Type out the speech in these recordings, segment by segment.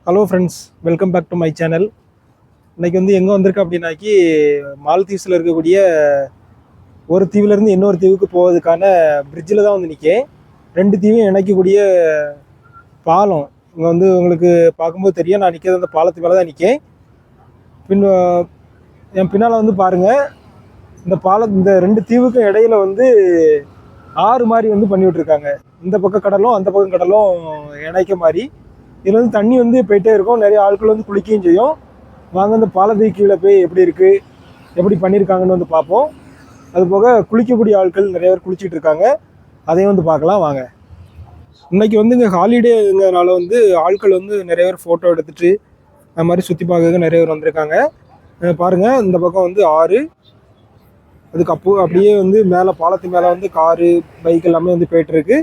Hello friends, welcome back to my channel. இன்றைக்கி வந்து எங்கே வந்திருக்கு அப்படின்னாக்கி மால்தீவ்ஸில் இருக்கக்கூடிய ஒரு தீவுலேருந்து இன்னொரு தீவுக்கு போவதுக்கான பிரிட்ஜில் தான் வந்து நிற்கேன். ரெண்டு தீவையும் இணைக்கக்கூடிய பாலம் இங்கே வந்து உங்களுக்கு பார்க்கும்போது தெரியும். நான் நிற்கிறது அந்த பாலத்து மேலே தான் நிற்கேன். என் பின்னால் வந்து பாருங்கள், இந்த ரெண்டு தீவுக்கும் இடையில வந்து ஆறு மாதிரி வந்து பண்ணி விட்ருக்காங்க. இந்த பக்கம் கடலும் அந்த பக்கம் கடலும் இணைக்க மாதிரி. இதில் வந்து தண்ணி வந்து போயிட்டே இருக்கும். நிறைய ஆட்கள் வந்து குளிக்கவும் செய்யும். வாங்க அந்த பாலத்துக்கு கீழே போய் எப்படி இருக்குது, எப்படி பண்ணியிருக்காங்கன்னு வந்து பார்ப்போம். அதுபோக குளிக்கக்கூடிய ஆட்கள் நிறைய பேர் குளிச்சுட்டு இருக்காங்க, அதையும் வந்து பார்க்கலாம் வாங்க. இன்றைக்கி வந்து இங்கே ஹாலிடேங்கிறதுனால வந்து ஆட்கள் வந்து நிறைய பேர் ஃபோட்டோ எடுத்துகிட்டு அது மாதிரி சுற்றி பார்க்க நிறைய பேர் வந்திருக்காங்க. பாருங்கள், இந்த பக்கம் வந்து ஆறு, அதுக்கு அப்படியே வந்து மேலே பாலத்து மேலே வந்து காரு பைக் எல்லாமே வந்து போயிட்டுருக்கு.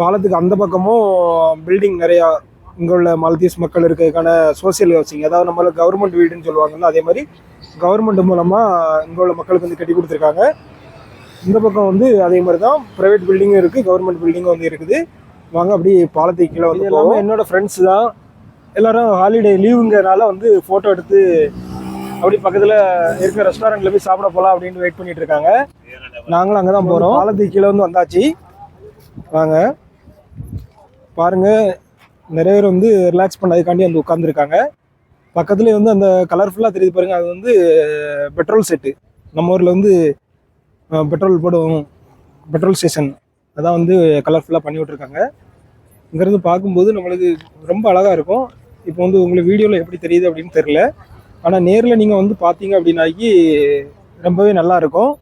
பாலத்துக்கு அந்த பக்கமும் பில்டிங் நிறையா இங்கே உள்ள மால்தீவ்ஸ் மக்கள் இருக்கிறதுக்கான சோசியல் ஹவுசிங், அதாவது நம்மளுக்கு கவர்மெண்ட் வீடுன்னு சொல்லுவாங்கல்ல, அதே மாதிரி கவர்மெண்ட் மூலமாக இங்கே உள்ள மக்களுக்கு வந்து கட்டி கொடுத்துருக்காங்க. இந்த பக்கம் வந்து அதே மாதிரி தான் ப்ரைவேட் பில்டிங்கும் இருக்குது, கவர்மெண்ட் பில்டிங்கும் வந்து இருக்குது. வாங்க அப்படி பாலத்துக்கு கீழே வந்து எல்லாமே என்னோடய ஃப்ரெண்ட்ஸ் தான். எல்லோரும் ஹாலிடே லீவுங்கிறனால வந்து ஃபோட்டோ எடுத்து அப்படி பக்கத்தில் இருக்கிற ரெஸ்டாரண்ட்டில் போய் சாப்பிட போகலாம் அப்படின்னு வெயிட் பண்ணிட்டு இருக்காங்க. நாங்களும் அங்கே தான் போகிறோம். பாலத்துக்கு கீழே வந்து வந்தாச்சு. வாங்க பாருங்கள், நிறைய பேர் வந்து ரிலாக்ஸ் பண்ணதுக்காண்டி வந்து உட்காந்துருக்காங்க. பக்கத்துலேயே வந்து அந்த கலர்ஃபுல்லாக தெரியுது பாருங்கள், அது வந்து பெட்ரோல் செட்டு. நம்ம ஊரில் வந்து பெட்ரோல் போடுவோம், பெட்ரோல் ஸ்டேஷன், அதான் வந்து கலர்ஃபுல்லாக பண்ணி விட்ருக்காங்க. இங்கேருந்து பார்க்கும்போது நம்மளுக்கு ரொம்ப அழகாக இருக்கும். இப்போ வந்து உங்களுக்கு வீடியோவில் எப்படி தெரியுது அப்படின்னு தெரில, ஆனால் நேரில் நீங்கள் வந்து பார்த்தீங்க அப்படின்னாக்கி ரொம்பவே நல்லாயிருக்கும்.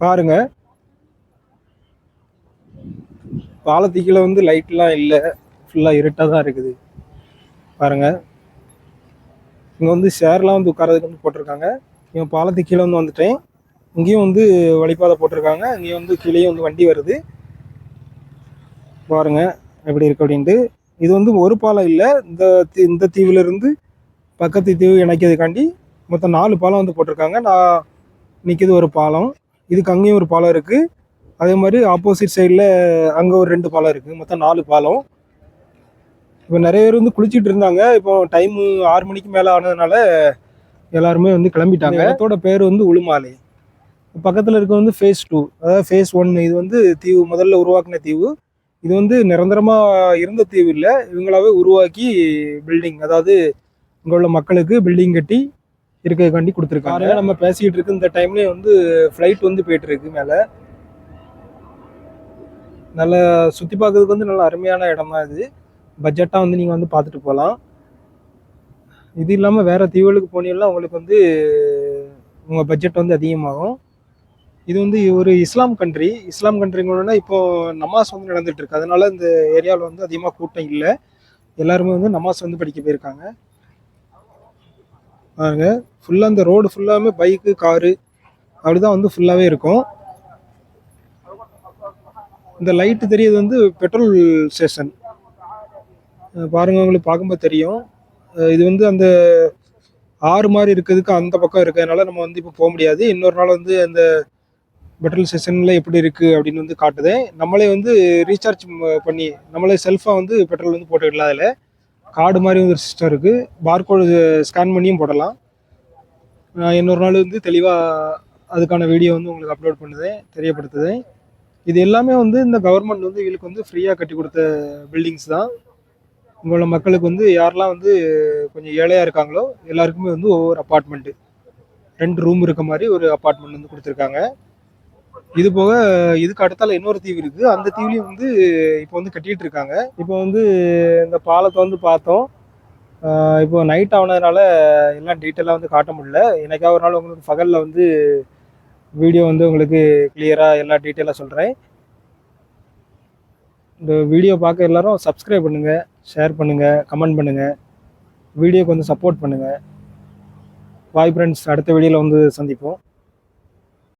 பாருங்கள், பாலத்துக்கு கீழே வந்து லைட்லாம் இல்லை, ஃபுல்லாக இருட்டாக தான் இருக்குது. பாருங்கள், இங்கே வந்து சேர்லாம் வந்து உட்காரதுக்கு வந்து போட்டிருக்காங்க. இவன் பாலத்துக்கு கீழே வந்து வந்துட்டேன். இங்கேயும் வந்து வழிபாதை போட்டிருக்காங்க. இங்கேயும் வந்து கீழேயும் வந்து வண்டி வருது. பாருங்கள் எப்படி இருக்குது அப்படின்ட்டு. இது வந்து ஒரு பாலம் இல்லை, இந்த தீவுலேருந்து பக்கத்து தீவு இணைக்கிறதுக்காண்டி மொத்தம் 4 பாலம் வந்து போட்டிருக்காங்க. நான் நிற்கிது ஒரு பாலம், இதுக்கு அங்கேயும் ஒரு பாலம் இருக்குது. அதே மாதிரி ஆப்போசிட் சைடில் அங்கே ஒரு 2 பாலம் இருக்குது. மொத்தம் 4 பாலம். இப்போ நிறைய பேர் வந்து குளிச்சுட்டு இருந்தாங்க. இப்போ டைமு 6 மணிக்கு மேலே ஆனதுனால எல்லாருமே வந்து கிளம்பிட்டாங்க. இடத்தோட பேர் வந்து உளுமாலை. பக்கத்தில் இருக்க வந்து ஃபேஸ் 2, அதாவது ஃபேஸ் 1. இது வந்து தீவு முதல்ல உருவாக்கின தீவு. இது வந்து நிரந்தரமாக இருந்த தீவு இல்லை, இவங்களாவே உருவாக்கி பில்டிங், அதாவது இங்கே உள்ள மக்களுக்கு பில்டிங் கட்டி இருக்கிறதுக்காண்டி கொடுத்துருக்காங்க. நம்ம பேசிக்கிட்டு இருக்கு இந்த டைம்லேயே வந்து ஃப்ளைட் வந்து போயிட்டுருக்கு மேலே. நல்லா சுற்றி பார்க்கறதுக்கு வந்து நல்ல அருமையான இடம் தான் இது. பட்ஜெட்டாக வந்து நீங்கள் வந்து பார்த்துட்டு போகலாம். இது இல்லாமல் வேறு தீவுகளுக்கு போனீங்கன்னா உங்களுக்கு வந்து உங்கள் பட்ஜெட் வந்து அதிகமாகும். இது வந்து ஒரு இஸ்லாம் கண்ட்ரிங்கன்னா இப்போது நமாஸ் வந்து நடந்துகிட்ருக்கு. அதனால இந்த ஏரியாவில் வந்து அதிகமாக கூட்டம் இல்லை. எல்லாருமே வந்து நமாஸ் வந்து படிக்க போயிருக்காங்க. பாருங்க, ஃபுல்லாக இந்த ரோடு ஃபுல்லாமே பைக்கு காரு அப்படிதான் வந்து ஃபுல்லாகவே இருக்கும். இந்த லைட்டு தெரியுது வந்து பெட்ரோல் ஸ்டேஷன். பாருங்கள், உங்களுக்கு பார்க்கும்போது தெரியும். இது வந்து அந்த ஆறு மாதிரி இருக்கிறதுக்கு அந்த பக்கம் இருக்கிறதுனால நம்ம வந்து இப்போ போக முடியாது. இன்னொரு நாள் வந்து அந்த பெட்ரோல் ஸ்டேஷனில் எப்படி இருக்குது அப்படின்னு வந்து காட்டுதேன். நம்மளே வந்து ரீசார்ஜ் பண்ணி நம்மளே செல்ஃபாக வந்து பெட்ரோல் வந்து போட்டுக்கலாம். அதில் கார்டு மாதிரி வந்து ஒரு சிஸ்டம் இருக்குது. பார்கோடு ஸ்கேன் பண்ணியும் போடலாம். இன்னொரு நாள் வந்து தெளிவாக அதுக்கான வீடியோ வந்து உங்களுக்கு அப்லோட் பண்ணுதேன், தெரியப்படுத்துதேன். இது எல்லாமே வந்து இந்த கவர்மெண்ட் வந்து இவங்களுக்கு வந்து ஃப்ரீயாக கட்டி கொடுத்த பில்டிங்ஸ் தான். இங்கே உள்ள மக்களுக்கு வந்து யாரெல்லாம் வந்து கொஞ்சம் ஏழையாக இருக்காங்களோ எல்லாருக்குமே வந்து ஒவ்வொரு அப்பார்ட்மெண்ட்டு, 2 ரூம் இருக்க மாதிரி ஒரு அப்பார்ட்மெண்ட் வந்து கொடுத்துருக்காங்க. இது போக இதுக்கு அடுத்தால இன்னொரு தீவு இருக்குது. அந்த தீவுலையும் வந்து இப்போ வந்து கட்டிகிட்டு இருக்காங்க. இப்போ வந்து இந்த பாலத்தை வந்து பார்த்தோம். இப்போ நைட் ஆனதுனால எல்லாம் டீட்டெயிலாக வந்து காட்ட முடியல. எனக்காக ஒரு நாள் உங்களுக்கு பகலில் வந்து வீடியோ வந்து உங்களுக்கு கிளியராக எல்லா டீட்டெயிலாக சொல்கிறேன். இந்த வீடியோ பார்க்க எல்லோரும் சப்ஸ்கிரைப் பண்ணுங்கள், ஷேர் பண்ணுங்கள், கமெண்ட் பண்ணுங்கள், வீடியோக்கு வந்து சப்போர்ட் பண்ணுங்கள். பாய் ஃப்ரெண்ட்ஸ், அடுத்த வீடியோவில் வந்து சந்திப்போம்.